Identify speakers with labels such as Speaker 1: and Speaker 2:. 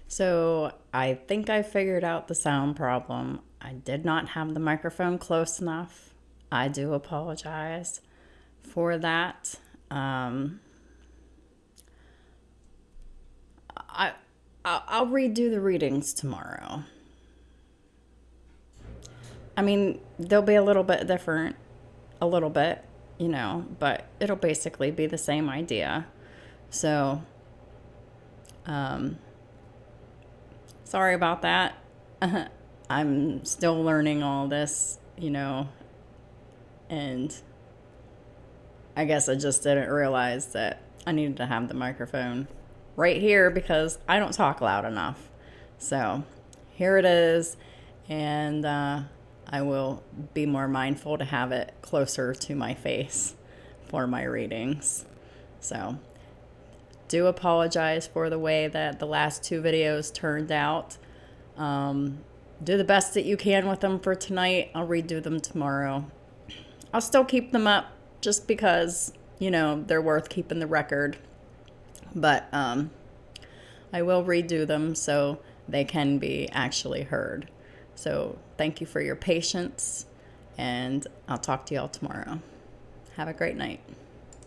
Speaker 1: So I think I figured out the sound problem. I did not have the microphone close enough. I do apologize for that. Um, I I'll redo the readings tomorrow. I mean, they'll be a little bit different, a little bit, but it'll basically be the same idea. So, um, sorry about that. I'm still learning all this, and I guess I just didn't realize that I needed to have the microphone right here because I don't talk loud enough. So here it is, and I will be more mindful to have it closer to my face for my readings. So do apologize for the way that the last two videos turned out. Do the best that you can with them for tonight. I'll redo them tomorrow. I'll still keep them up just because, they're worth keeping the record. But I will redo them so they can be actually heard. So thank you for your patience, and I'll talk to y'all tomorrow. Have a great night.